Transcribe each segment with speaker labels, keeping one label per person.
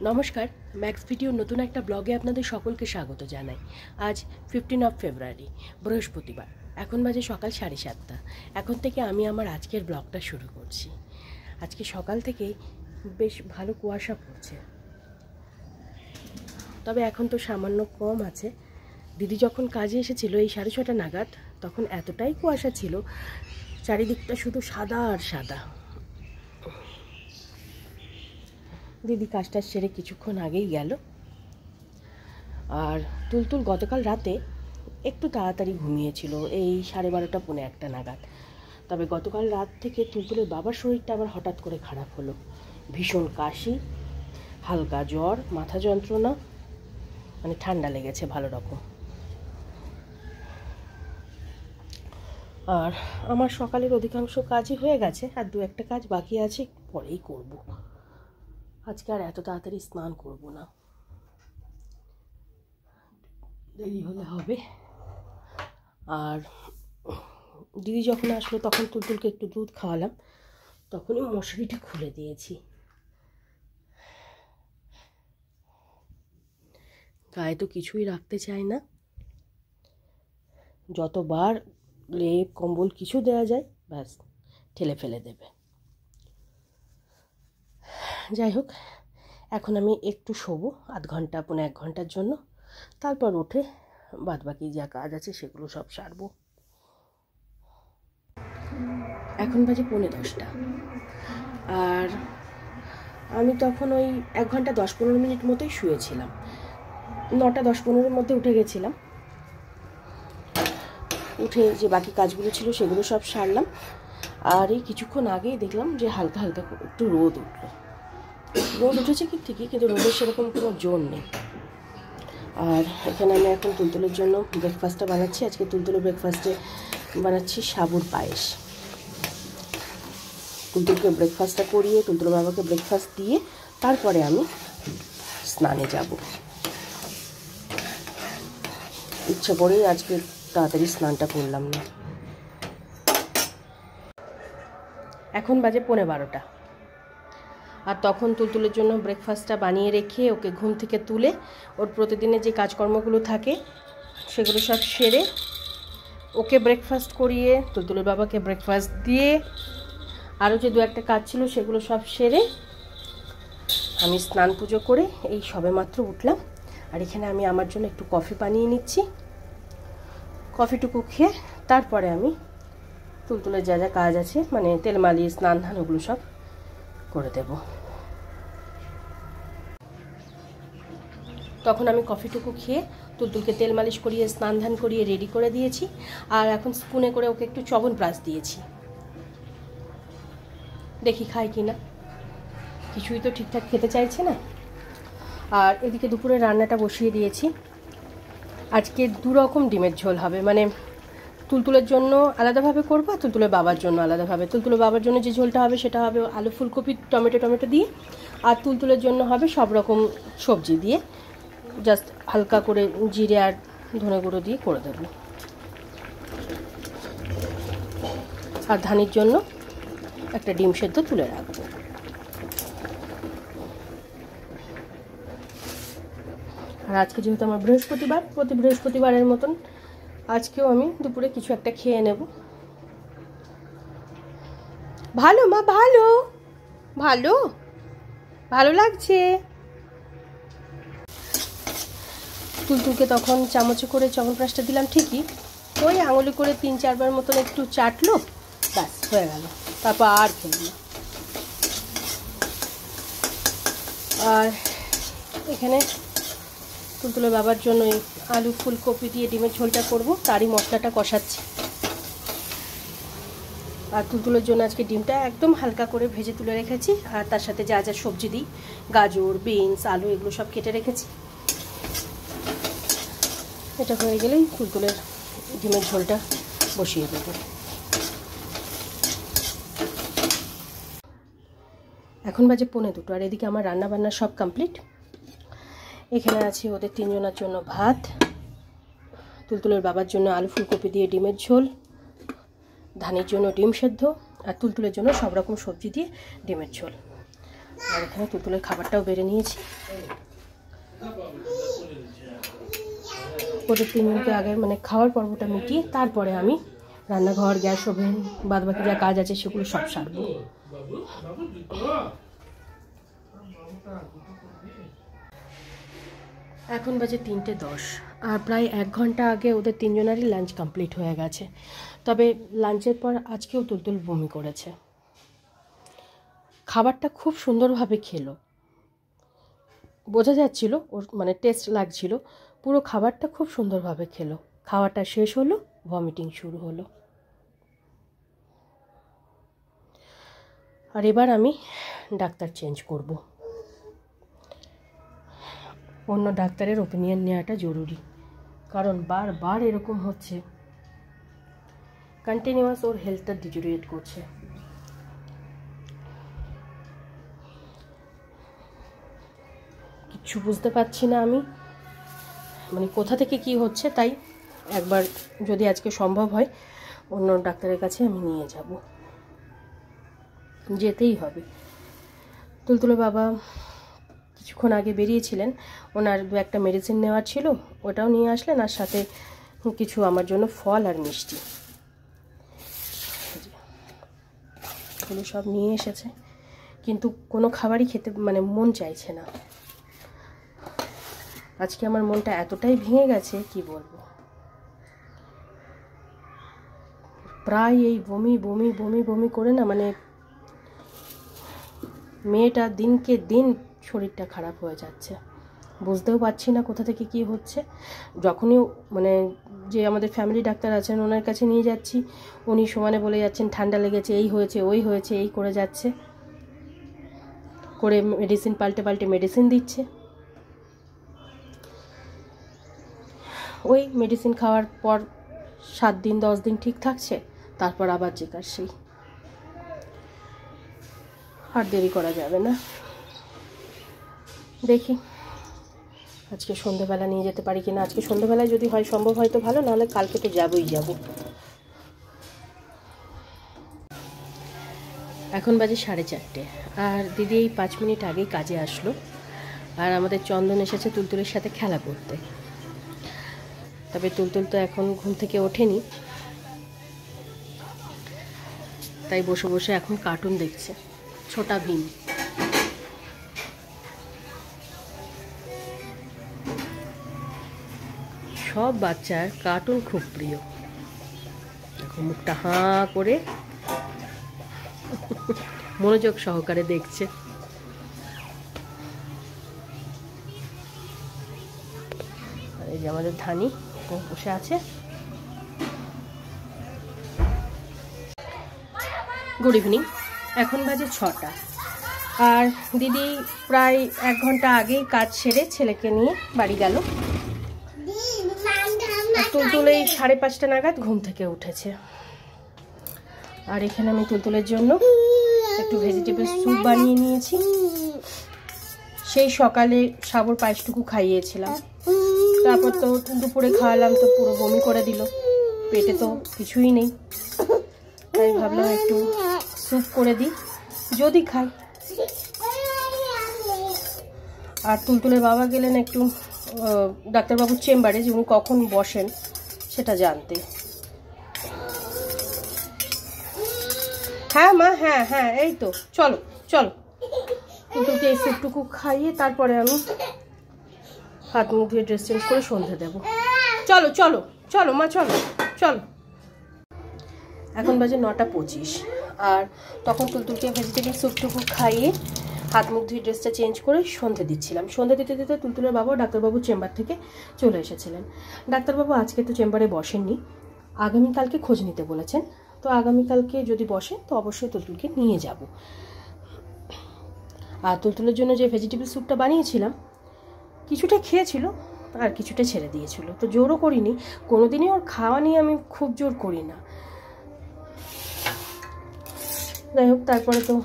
Speaker 1: নমস্কার, ম্যাক্স ভিডিওর নতুন একটা ব্লগে আপনাদের সকলকে স্বাগত জানাই। আজ 15 ফেব্রুয়ারি, বৃহস্পতিবার। এখন বাজে সকাল 7:30। এখন থেকে আমি আমার আজকের ব্লগটা শুরু করছি। আজকে সকাল থেকেই বেশ ভালো কুয়াশা পড়ছে, তবে এখন তো সামান্য কম আছে। দিদি যখন কাজে এসেছিল এই 6:30 নাগাদ, তখন এতটাই কুয়াশা ছিল, চারিদিকটা শুধু সাদা আর সাদা। দিদি কাজটা সেরে কিছুক্ষণ আগেই গেল। আর তুলতুল গতকাল রাতে একটু তাড়াতাড়ি ঘুমিয়েছিল, এই 12:30 পৌনে 1 নাগাদ। তবে গতকাল রাত থেকে তুলতুলের বাবার শরীরটা আবার হঠাৎ করে খারাপ হলো। ভীষণ কাশি, হালকা জ্বর, মাথা যন্ত্রণা, মানে ঠান্ডা লেগেছে ভালো রকম। আর আমার সকালের অধিকাংশ কাজই হয়ে গেছে, আর দু একটা কাজ বাকি আছে, পরেই করব। আজকে আর এত তাড়াতাড়ি স্নান করব না, দেরি হলে হবে। আর দিদি যখন আসলো তখন তুলতুলকে একটু দুধ খাওয়ালাম, তখনই মশারিটা খুলে দিয়েছি। গায়ে তো কিছুই রাখতে চাই না, যতবার লেপ কম্বল কিছু দেওয়া যায় ব্যাস ঠেলে ফেলে দেবে। যাই হোক, এখন আমি একটু শোবো, আধ ঘন্টা পৌনে 1 ঘন্টার জন্য। তারপর উঠে বাদবাকি যা কাজ আছে সেগুলো সব সারবো। এখন বাজে 10:45, আর আমি তখন ওই 1 ঘন্টা 10-15 মিনিট মতোই শুয়েছিলাম। 9টা 10-15-এর মধ্যে উঠে গেছিলাম। উঠে যে বাকি কাজগুলো ছিল সেগুলো সব সারলাম। আর এই কিছুক্ষণ আগেই দেখলাম যে হালকা হালকা একটু রোদ উঠলো। রোদ উঠেছে কি ঠিকই, কিন্তু রোদের সেরকম কোনো জোর নেই। আর এখানে আমি এখন তুলতুলের জন্য ব্রেকফাস্টটা বানাচ্ছি। আজকে তুলতুলের ব্রেকফাস্টে বানাচ্ছি সাবুর পায়েস। তুলতুলকে ব্রেকফাস্টটা করিয়ে, তুলতুল বাবাকে ব্রেকফাস্ট দিয়ে তারপরে আমি স্নানে যাব। ইচ্ছা করেই আজকে তাড়াতাড়ি স্নানটা করলাম না। এখন বাজে 12:15, আর তখন তুলতুলের জন্য ব্রেকফাস্টটা বানিয়ে রেখে ওকে ঘুম থেকে তুলে ওর প্রতিদিনের যে কাজকর্মগুলো থাকে সেগুলো সব সেরে ওকে ব্রেকফাস্ট করিয়ে, তুলতুলের বাবাকে ব্রেকফাস্ট দিয়ে, আরও যে দু একটা কাজ ছিল সেগুলো সব সেরে আমি স্নান পুজো করে এই সবেমাত্র উঠলাম। আর এখানে আমি আমার জন্য একটু কফি বানিয়ে নিচ্ছি। কফিটুকু খেয়ে তারপরে আমি তুলতুলের যা যা কাজ আছে, মানে তেল মালিশ, স্নান ধান, ওগুলো সব করে দেব। তখন আমি কফিটুকু খেয়ে তুলতুলকে তেল মালিশ করিয়ে, স্নান ধান করিয়ে রেডি করে দিয়েছি। আর এখন স্পুনে করে ওকে একটু চ্যবনপ্রাশ দিয়েছি, দেখি খায় কি না। কিছুই তো ঠিকঠাক খেতে চাইছে না। আর এদিকে দুপুরে রান্নাটা বসিয়ে দিয়েছি। আজকে 2 রকম ডিমের ঝোল হবে, মানে তুলতুলের জন্য আলাদাভাবে করবো আর তুলতুলের বাবার জন্য আলাদাভাবে। তুলতুলের বাবার জন্য যে ঝোলটা হবে সেটা হবে আলু, ফুলকপি, টমেটো দিয়ে, আর তুলতুলের জন্য হবে সব রকম সবজি দিয়ে, জাস্ট হালকা করে জিরে আর ধনে গুঁড়ো দিয়ে করে দেব। আর ধানির জন্য একটা ডিম সেদ্ধ তুলে রাখবো। আর আজকে যেহেতু আমার বৃহস্পতিবার, প্রতি বৃহস্পতিবারের মতন আজকেও আমি দুপুরে কিছু একটা খেয়ে নেব। ভালো মা, ভালো ভালো ভালো লাগছে। তুলতুলকে তখন চামচে করে চ্যবনপ্রাশটা দিলাম, ঠিকই ওই আঙুলে করে 3-4 বার মতন একটু চাটলো, ব্যাস হয়ে গেল। তারপর আর খেলো না। আর এখানে তুলতুলের বাবার জন্য আলু, ফুলকপি দিয়ে ডিমের ঝোলটা করব, তারই মশলাটা কষাচ্ছি। আর তুলতুলের জন্য আজকে ডিমটা একদম হালকা করে ভেজে তুলে রেখেছি, আর তার সাথে যা যা সবজি দিই, গাজর, বিনস, আলু, এগুলো সব কেটে রেখেছি। এটা হয়ে গেলেই তুলতুলের ডিমের ঝোলটা বসিয়ে দেবো। এখন বাজে 1:45, আর এদিকে আমার রান্না বান্না সব কমপ্লিট। এখানে আছে ওদের 3 জনের জন্য ভাত, তুলতুলের বাবার জন্য আলু ফুলকপি দিয়ে ডিমের ঝোল, ধানের জন্য ডিম সেদ্ধ, আর তুলতুলের জন্য সব রকম সবজি দিয়ে ডিমের ঝোল। আর এখানে তুলতুলের খাবারটাও বেড়ে নিয়েছি। ওদের 3 মিনিট আগে মানে খাওয়ার পর্বটা মিটিয়ে তারপরে আমি রান্নাঘর, গ্যাস ওভেন, বাদবাকি যা কাজ আছে সেগুলো সব সারবো। এখন বাজে 3:10 আর প্রায় 1 ঘন্টা আগে ওদের 3 জনেরই লাঞ্চ কমপ্লিট হয়ে গেছে। তবে লাঞ্চের পর আজকেও তুলতুল বমি করেছে। খাবারটা খুব সুন্দরভাবে খেলো, বোঝা যাচ্ছিল ওর মানে টেস্ট লাগছিল, পুরো খাবারটা খুব সুন্দরভাবে খেলো। খাওয়াটা শেষ হলো, ভমিটিং শুরু হলো। আর এবার আমি ডাক্তার চেঞ্জ করব। অন্য ডাক্তারের ওপিনিয়ন নেওয়াটা জরুরি, কারণ বারবার এরকম হচ্ছে, কন্টিনিউয়াস ওর হেলথটা ডিটেরিয়েট করছে। কিছু বুঝতে পারছি না আমি, মানে কোথা থেকে কি হচ্ছে। তাই একবার যদি আজকে সম্ভব হয় অন্য ডাক্তারের কাছে আমি নিয়ে যাব, যেতেই হবে। তুলতুলের বাবা কিছুক্ষণ আগে বেরিয়েছিলেন, ওনার 2-1টা মেডিসিন নেওয়ার ছিল, ওটাও নিয়ে আসলেন, আর সাথে কিছু আমার জন্য ফল আর মিষ্টি এগুলো সব নিয়ে এসেছে। কিন্তু কোনো খাবারই খেতে মানে মন চাইছে না। আজকে আমার মনটা এতটাই ভেঙে গেছে কি বলবো। প্রায় এই বমি বমি বমি বমি করে না, মানে মেয়েটা দিনকে দিন শরীরটা খারাপ হয়ে যাচ্ছে। বুঝতেও পারছি না কোথা থেকে কি হচ্ছে। যখনই মানে যে আমাদের ফ্যামিলি ডাক্তার আছেন ওনার কাছে নিয়ে যাচ্ছি, উনি সমানে বলে যাচ্ছেন ঠান্ডা লেগেছে, এই হয়েছে ওই হয়েছে, এই করে যাচ্ছে, করে মেডিসিন পাল্টে পাল্টে মেডিসিন দিচ্ছে। ওই মেডিসিন খাওয়ার পর 7 দিন 10 দিন ঠিক থাকছে, তারপর আবার যেকার সেই। আর দেরি করা যাবে না, দেখি আজকে সন্ধ্যেবেলা নিয়ে যেতে পারি কিনা। আজকে সন্ধ্যেবেলায় যদি হয় সম্ভব হয় তো ভালো, নাহলে কালকে তো যাবই যাব। এখন বাজে 4:30 আর দিদি এই 5 মিনিট আগেই কাজে আসলো। আর আমাদের চন্দন এসেছে তুলতুলের সাথে খেলা করতে। তবে তুলতুল তো এখন ঘুম থেকে ওঠেনি, তাই বসে বসে এখন কার্টুন দেখছে, ছোটা ভীম। সব বাচ্চার কার্টুন খুব প্রিয়। এখন মুখটা হাঁ করে মনোযোগ সহকারে দেখছে। আর এই যে আমাদের ধানি বসে আছে। গুড ইভিনিং, এখন বাজে 6টা আর দিদি প্রায় 1 ঘন্টা আগেই কাজ সেরে ছেলেকে নিয়ে বাড়ি গেল। তুলতুল এই 5:30 নাগাদ ঘুম থেকে উঠেছে। আর এখানে আমি তুলতুলের জন্য একটু ভেজিটেবল স্যুপ বানিয়ে নিয়েছি। সেই সকালে সাবুর পায়েসটুকু খাইয়েছিলাম, তারপর তো দুপুরে খাওয়ালাম তো পুরো বমি করে দিল, পেটে তো কিছুই নেই। তাই ভাবলাম একটু স্যুপ করে দিই, যদি খাই। আর তুলতুলের বাবা গেলেন একটু ডাক্তারবাবুর চেম্বারে, যে উনি কখন বসেন সেটা জানতে। হ্যাঁ মা, হ্যাঁ হ্যাঁ এই তো, চলো চলো। তুলতুলকে এই স্যুপটুকু খাইয়ে তারপরে আমি হাত মুখ ধুয়ে ড্রেস চেঞ্জ করে সন্ধে দেবো। চলো চলো চলো মা, চলো চলো। এখন বাজে 9:25 আর তখন তুলতুলকে ভেজিটেবল স্যুপটুকু খাইয়ে হাত মুখ ধুয়ে ড্রেসটা চেঞ্জ করে সন্ধে দিচ্ছিলাম। সন্ধে দিতে দিতে তুলতুলের বাবা ডাক্তারবাবুর চেম্বার থেকে চলে এসেছিলেন। ডাক্তারবাবু আজকে তো চেম্বারে বসেননি, আগামীকালকে খোঁজ নিতে বলেছেন। তো আগামীকালকে যদি বসে তো অবশ্যই তুলতুলকে নিয়ে যাব। আর তুলতুলের জন্য যে ভেজিটেবল স্যুপটা বানিয়েছিলাম, কিছুটা খেয়েছিল আর কিছুটা ছেড়ে দিয়েছিল, তো জোরও করিনি। কোনোদিনই ওর খাওয়া নিয়ে আমি খুব জোর করি না। যাই হোক, তারপরে তো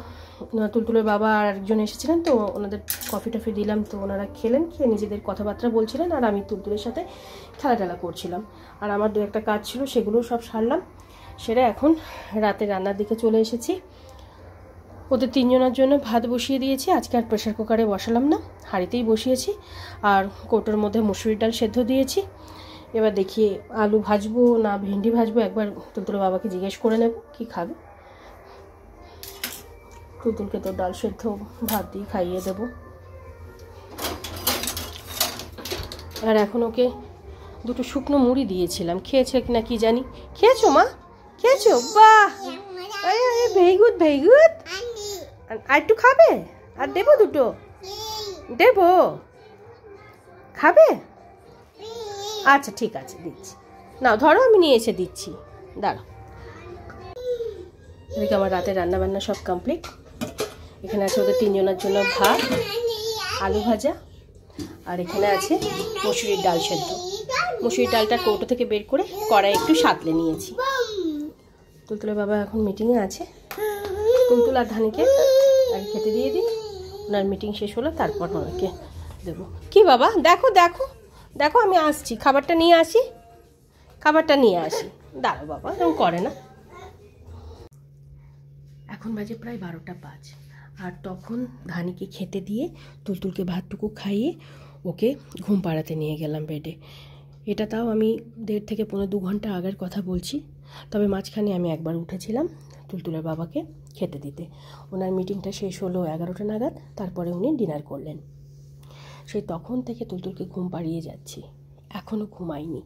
Speaker 1: তুলতুলের বাবা আর একজন এসেছিলেন, তো ওনাদের কফি টফি দিলাম, তো ওনারা খেলেন, খেয়ে নিজেদের কথাবার্তা বলছিলেন, আর আমি তুলতুলের সাথে খেলাটেলা করছিলাম। আর আমার 2-1টা কাজ ছিল, সেগুলো সব সারলাম। সেটা এখন রাতে রান্নার দিকে চলে এসেছি। ওদের তিনজনের জন্য ভাত বসিয়ে দিয়েছি। আজকে আর প্রেশার কুকারে বসালাম না, হাঁড়িতেই বসিয়েছি। আর কৌটোর মধ্যে মুসুরির ডাল সেদ্ধ দিয়েছি। এবার দেখি আলু ভাজবো না ভেন্ডি ভাজবো, একবার তুলতুলের বাবাকে জিজ্ঞেস করে নেব কি খাবে। তুলতুলকে তো ডাল সেদ্ধ ভাত দিয়ে খাইয়ে দেবো। আর এখন ওকে দুটো শুকনো মুড়ি দিয়েছিলাম, খেয়েছে কিনা কি জানি। খেয়েছো মা? খেয়েছো? বাহ, ভেরি গুড ভেরি গুড। আর একটু খাবে? আর দেবো দুটো? দেবো? খাবে? আচ্ছা ঠিক আছে, দিচ্ছি। নাও ধরো, আমি নিয়ে এসে দিচ্ছি, দাঁড়াও। এদিকে আমার রাতে রান্না বান্না সব কমপ্লিট। এখানে আছে ওদের তিনজনের জন্য ভাত, আলু ভাজা, আর এখানে আছে মসুরির ডাল সেদ্ধ। মসুরির ডালটা কৌটো থেকে বের করে কড়াই একটু সাঁতলে নিয়েছি। তুলতুলের বাবা এখন মিটিংয়ে আছে। তুলতুল আর ধানিকে আগে খেতে দিয়ে দিই, ওনার মিটিং শেষ হলো তারপর ওনাকে দেবো। কি বাবা, দেখো দেখো দেখো, আমি আসছি, খাবারটা নিয়ে আসি, খাবারটা নিয়ে আসি। দাঁড়াও বাবা, এরকম করে না। এখন বাজে প্রায় 12টা 5, আর তখন ধানিকে খেতে দিয়ে তুলতুলকে ভাতটুকু খাইয়ে ওকে ঘুম পাড়াতে নিয়ে গেলাম বেডে। এটা তাও আমি 1.5 থেকে 2 ঘন্টা আগের কথা বলছি। তবে মাঝখানে আমি একবার উঠেছিলাম তুলতুলের বাবাকে খেতে দিতে। ওনার মিটিংটা শেষ হলো 11টা নাগাদ, তারপরে উনি ডিনার করলেন। সেই তখন থেকে তুলতুলকে ঘুম পাড়িয়ে যাচ্ছি, এখনও ঘুমাইনি।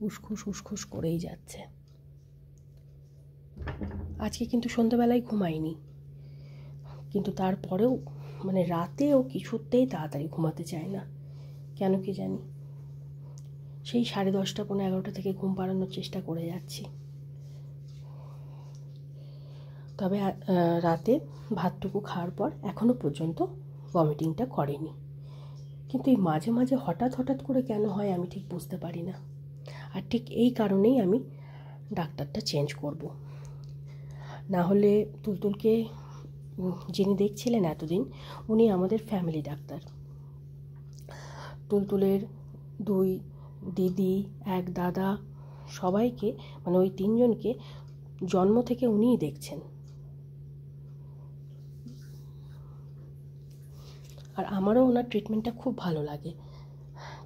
Speaker 1: উসখুস উসখুস করেই যাচ্ছে। আজকে কিন্তু সন্ধ্যাবেলায় ঘুমাইনি, কিন্তু তারপরেও মানে রাতেও কিছুতেই তাড়াতাড়ি ঘুমাতে চায় না, কেন কি জানি। সেই 10:30 পৌনে 11টা থেকে ঘুম পাড়ানোর চেষ্টা করে যাচ্ছি। তবে রাতে ভাতটুকু খাওয়ার পর এখনও পর্যন্ত ভমিটিংটা করেনি। কিন্তু এই মাঝে মাঝে হঠাৎ হঠাৎ করে কেন হয় আমি ঠিক বুঝতে পারি না। আর ঠিক এই কারণেই আমি ডাক্তারটা চেঞ্জ করব। না হলে তুলতুলকে যিনি দেখছিলেন এতদিন, উনি আমাদের ফ্যামিলি ডাক্তার। তুলতুলের 2 দিদি, 1 দাদা, সবাইকে মানে ওই 3 জনকে জন্ম থেকে উনিই দেখছেন। আর আমারও ওনার ট্রিটমেন্টটা খুব ভালো লাগে।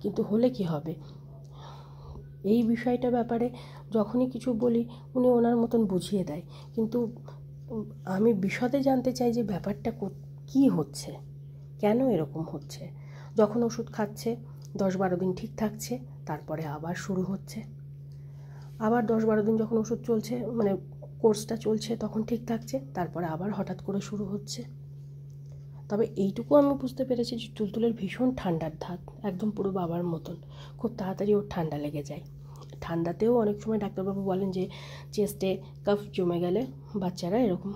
Speaker 1: কিন্তু হলে কি হবে, এই বিষয়টা ব্যাপারে যখনই কিছু বলি উনি ওনার মতন বুঝিয়ে দেয়, কিন্তু আমি বিশদে জানতে চাই যে ব্যাপারটা কী হচ্ছে, কেন এরকম হচ্ছে। যখন ওষুধ খাচ্ছে 10-12 দিন ঠিক থাকছে, তারপরে আবার শুরু হচ্ছে। আবার 10-12 দিন যখন ওষুধ চলছে, মানে কোর্সটা চলছে, তখন ঠিক থাকছে, তারপরে আবার হঠাৎ করে শুরু হচ্ছে। তবে এইটুকু আমি বুঝতে পেরেছি যে তুলতুলের ভীষণ ঠান্ডার ধাত, একদম পুরো বাবার মতন। খুব তাড়াতাড়ি ওর ঠান্ডা লেগে যায়। ঠান্ডাতেও অনেক সময় ডাক্তারবাবু বলেন যে চেস্টে কাফ জমে গেলে বাচ্চারা এরকম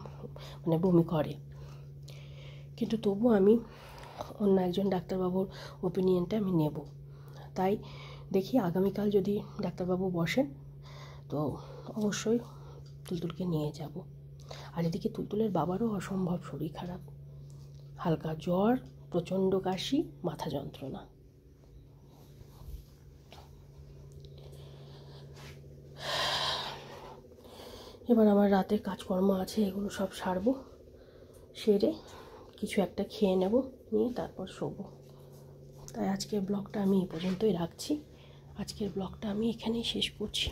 Speaker 1: মানে বমি করে। কিন্তু তবু আমি অন্য একজন ডাক্তারবাবুর ওপিনিয়নটা আমি নেব। তাই দেখি আগামীকাল যদি ডাক্তারবাবু বসেন তো অবশ্যই তুলতুলকে নিয়ে যাব। আর এদিকে তুলতুলের বাবারও অসম্ভব শরীর খারাপ, হালকা জ্বর, প্রচণ্ড কাশি, মাথা যন্ত্রণা। এবার আমার রাতের কাজকর্ম আছে, এগুলো সব সারবো, সেরে কিছু একটা খেয়ে নেব, নিয়ে তারপর শোবো। তাই আজকের ব্লগটা আমি এই পর্যন্তই রাখছি। আজকের ব্লগটা আমি এখানেই শেষ করছি।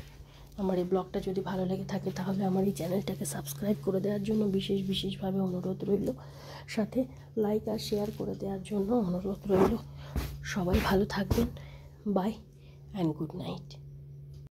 Speaker 1: আমার এই ব্লগটা যদি ভালো লেগে থাকে তাহলে আমার এই চ্যানেলটাকে সাবস্ক্রাইব করে দেওয়ার জন্য বিশেষভাবে অনুরোধ রইল। সাথে লাইক আর শেয়ার করে দেওয়ার জন্য অনুরোধ রইল। সবাই ভালো থাকবেন। Bye and good night.